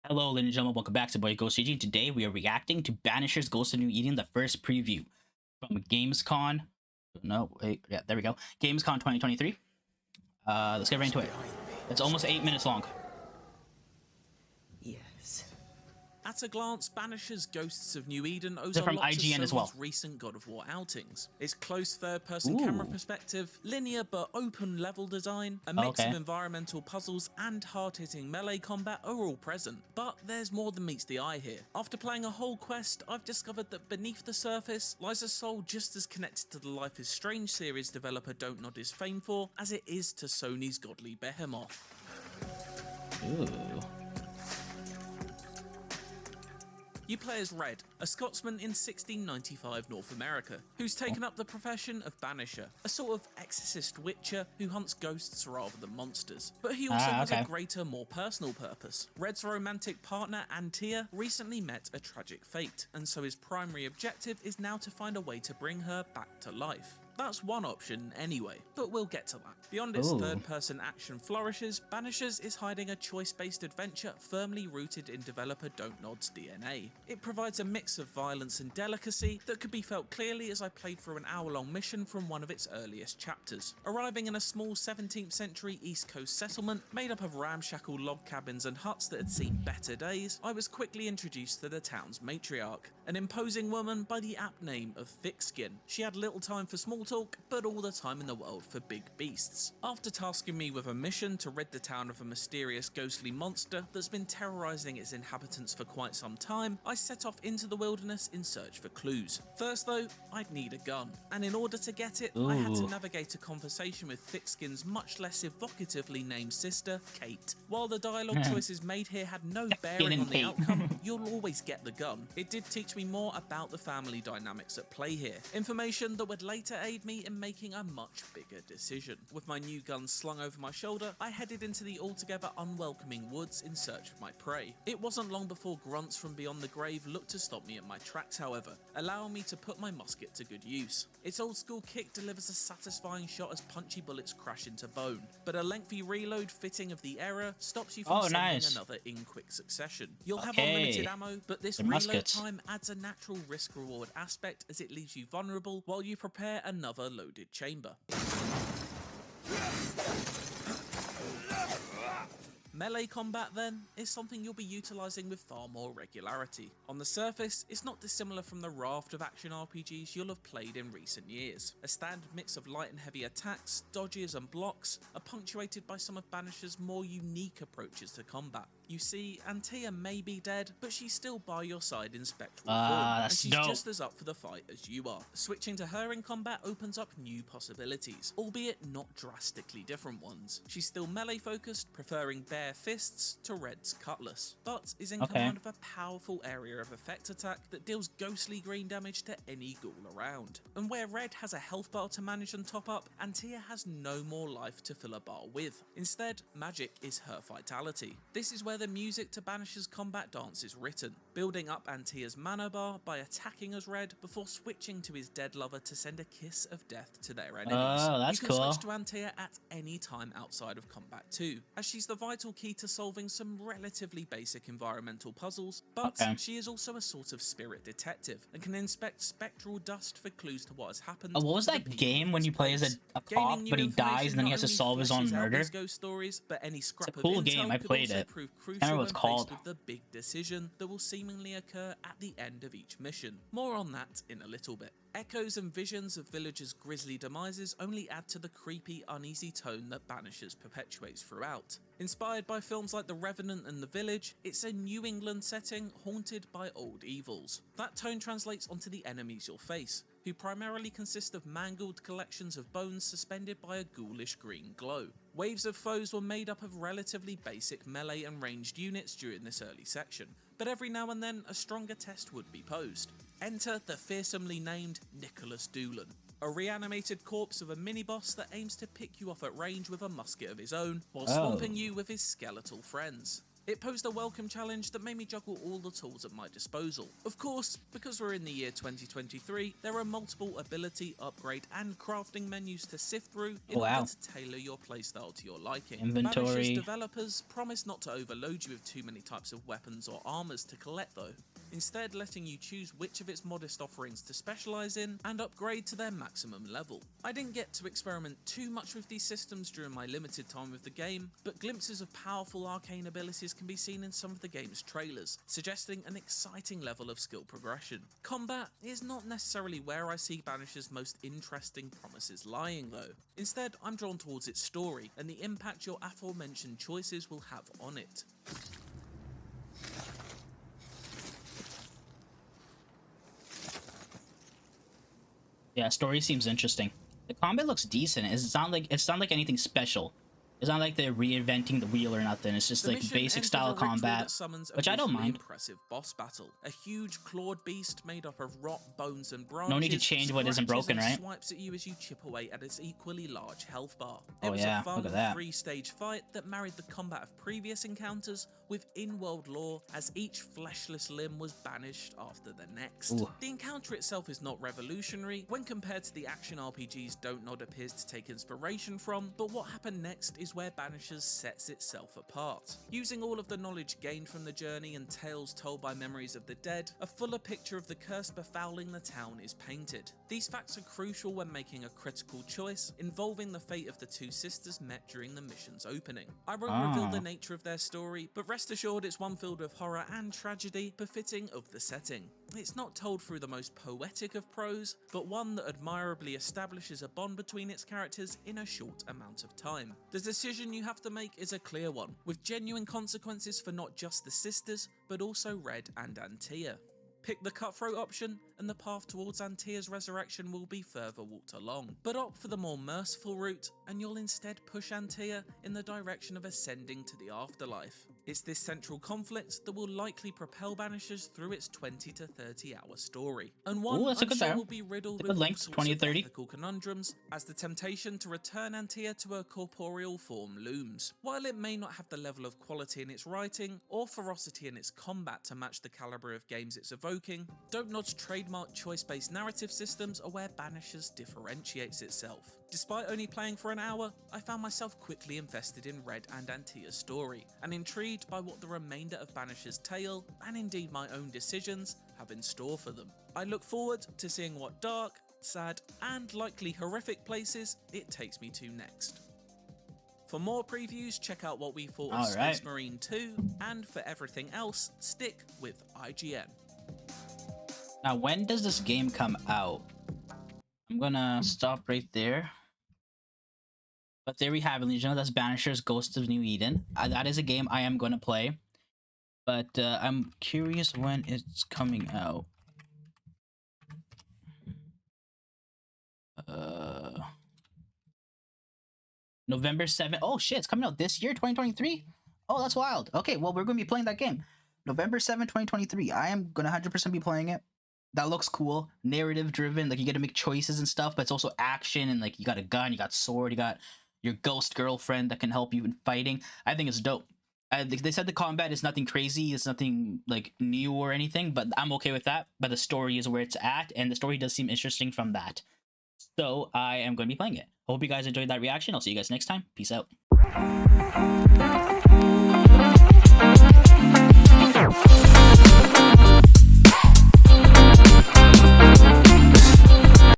Hello, ladies and gentlemen, welcome back to Boy Ghost CG. Today we are reacting to Banishers Ghost of New Eden, the first preview from GamesCon. No, wait, yeah, there we go. GamesCon 2023. Let's get right into it. It's almost 8 minutes long. Yes. At a glance, Banishers Ghosts of New Eden owes They're a from lot to IGN Sony's as well. recent God of War outings. Its close third-person camera perspective, linear but open level design, a mix of environmental puzzles and hard-hitting melee combat are all present. But there's more than meets the eye here. After playing a whole quest, I've discovered that beneath the surface lies a soul just as connected to the Life is Strange series developer Don't Nod is famed for as it is to Sony's godly behemoth. Ooh. You play as Red, a Scotsman in 1695 North America, who's taken up the profession of Banisher, a sort of exorcist witcher who hunts ghosts rather than monsters. But he also has a greater, more personal purpose. Red's romantic partner, Antea, recently met a tragic fate, and so his primary objective is now to find a way to bring her back to life. That's one option anyway, but we'll get to that. Beyond its third-person action flourishes, Banishers is hiding a choice-based adventure firmly rooted in developer Don't Nod's DNA. It provides a mix of violence and delicacy that could be felt clearly as I played through an hour-long mission from one of its earliest chapters. Arriving in a small 17th century East Coast settlement made up of ramshackle log cabins and huts that had seen better days, I was quickly introduced to the town's matriarch, an imposing woman by the apt name of Thickskin. She had little time for small talk, but all the time in the world for big beasts. After tasking me with a mission to rid the town of a mysterious ghostly monster that's been terrorizing its inhabitants for quite some time, I set off into the wilderness in search for clues. First though, I'd need a gun, and in order to get it, I had to navigate a conversation with Thickskin's much less evocatively named sister, Kate. While the dialogue choices made here had no bearing on the outcome, you'll always get the gun. It did teach me more about the family dynamics at play here, information that would later aid me in making a much bigger decision. With my new gun slung over my shoulder, I headed into the altogether unwelcoming woods in search of my prey. It wasn't long before grunts from beyond the grave looked to stop me in my tracks, however, allowing me to put my musket to good use. Its old school kick delivers a satisfying shot as punchy bullets crash into bone, but a lengthy reload fitting of the error stops you from sending another in quick succession. You'll have unlimited ammo, but this reload time adds a natural risk-reward aspect as it leaves you vulnerable while you prepare another loaded chamber. Melee combat, then, is something you'll be utilising with far more regularity. On the surface, it's not dissimilar from the raft of action RPGs you'll have played in recent years. A standard mix of light and heavy attacks, dodges and blocks are punctuated by some of Banisher's more unique approaches to combat. You see, Antea may be dead, but she's still by your side in spectral form, and she's just as up for the fight as you are. Switching to her in combat opens up new possibilities, albeit not drastically different ones. She's still melee focused, preferring bare fists to Red's cutlass, but is in command of a powerful area of effect attack that deals ghostly green damage to any ghoul around. And where Red has a health bar to manage and top up, Antea has no more life to fill a bar with. Instead, magic is her vitality. This is where the music to Banisher's combat dance is written, building up Antea's mana bar by attacking as Red before switching to his dead lover to send a kiss of death to their enemies. Oh, that's you can cool. switch to Antea at any time outside of combat too, as she's the vital key to solving some relatively basic environmental puzzles, but she is also a sort of spirit detective and can inspect spectral dust for clues to what has happened. What was that game when you play as a cop, but he dies and then he has to solve his own murder? Ghost stories, but any scrap it's a cool of game, I played it. I don't know what it's called. With the big decision that will seemingly occur at the end of each mission. More on that in a little bit. Echoes and visions of villagers' grisly demises only add to the creepy, uneasy tone that Banishers perpetuates throughout. Inspired by films like The Revenant and The Village, it's a New England setting haunted by old evils. That tone translates onto the enemies you'll face, who primarily consist of mangled collections of bones suspended by a ghoulish green glow. Waves of foes were made up of relatively basic melee and ranged units during this early section, but every now and then a stronger test would be posed. Enter the fearsomely named Nicholas Doolan, a reanimated corpse of a mini-boss that aims to pick you off at range with a musket of his own, while swamping you with his skeletal friends. It posed a welcome challenge that made me juggle all the tools at my disposal. Of course, because we're in the year 2023, there are multiple ability, upgrade, and crafting menus to sift through in order to tailor your playstyle to your liking. Inventory. Banishers developers promise not to overload you with too many types of weapons or armors to collect though, instead letting you choose which of its modest offerings to specialise in and upgrade to their maximum level. I didn't get to experiment too much with these systems during my limited time with the game, but glimpses of powerful arcane abilities can be seen in some of the game's trailers, suggesting an exciting level of skill progression. Combat is not necessarily where I see Banisher's most interesting promises lying though. Instead, I'm drawn towards its story and the impact your aforementioned choices will have on it. Yeah, story seems interesting. The combat looks decent. It's not like anything special. It's not like they're reinventing the wheel or nothing. It's just like basic style combat, which I don't mind. Impressive boss battle. A huge clawed beast made up of rot, bones, and branches. No need to change what isn't broken, right? Swipes at you as you chip away at its equally large health bar. Oh yeah, look at that. It was a fun 3-stage fight that married the combat of previous encounters with in-world lore, as each fleshless limb was banished after the next. Ooh. The encounter itself is not revolutionary when compared to the action RPGs Don't Nod appears to take inspiration from, but what happened next is where Banishers sets itself apart. Using all of the knowledge gained from the journey and tales told by memories of the dead, a fuller picture of the curse befouling the town is painted. These facts are crucial when making a critical choice involving the fate of the two sisters met during the mission's opening. I won't reveal the nature of their story, but rest assured it's one filled with horror and tragedy befitting of the setting. It's not told through the most poetic of prose, but one that admirably establishes a bond between its characters in a short amount of time. The decision you have to make is a clear one, with genuine consequences for not just the sisters, but also Red and Antea. Pick the cutthroat option, and the path towards Antea's resurrection will be further walked along. But opt for the more merciful route, and you'll instead push Antea in the direction of ascending to the afterlife. It's this central conflict that will likely propel Banishers through its 20 to 30 hour story, and one I'm sure will be riddled with all sorts of ethical conundrums, as the temptation to return Antea to her corporeal form looms. While it may not have the level of quality in its writing, or ferocity in its combat to match the calibre of games it's evoking, Don't Nod's trademark choice-based narrative systems are where Banishers differentiates itself. Despite only playing for an hour, I found myself quickly invested in Red and Antea's story, and intrigued by what the remainder of Banisher's tale, and indeed my own decisions, have in store for them. I look forward to seeing what dark, sad, and likely horrific places it takes me to next. For more previews, check out what we thought of Space Marine 2, and for everything else, stick with IGN. Now, when does this game come out? I'm gonna stop right there. But there we have it, ladies and gentlemen. That's Banishers Ghosts of New Eden. That is a game I am gonna play. But I'm curious when it's coming out. November 7th. Oh shit, it's coming out this year, 2023? Oh, that's wild. Okay, well, we're gonna be playing that game. November 7th, 2023. I am gonna 100% be playing it. That looks cool. Narrative driven, like you get to make choices and stuff, but it's also action, and like you got a gun, you got sword, you got your ghost girlfriend that can help you in fighting. I think it's dope. They said the combat is nothing crazy, it's nothing like new or anything, but I'm okay with that. But the story is where it's at, and the story does seem interesting from that. So I am going to be playing it. Hope you guys enjoyed that reaction. I'll see you guys next time. Peace out.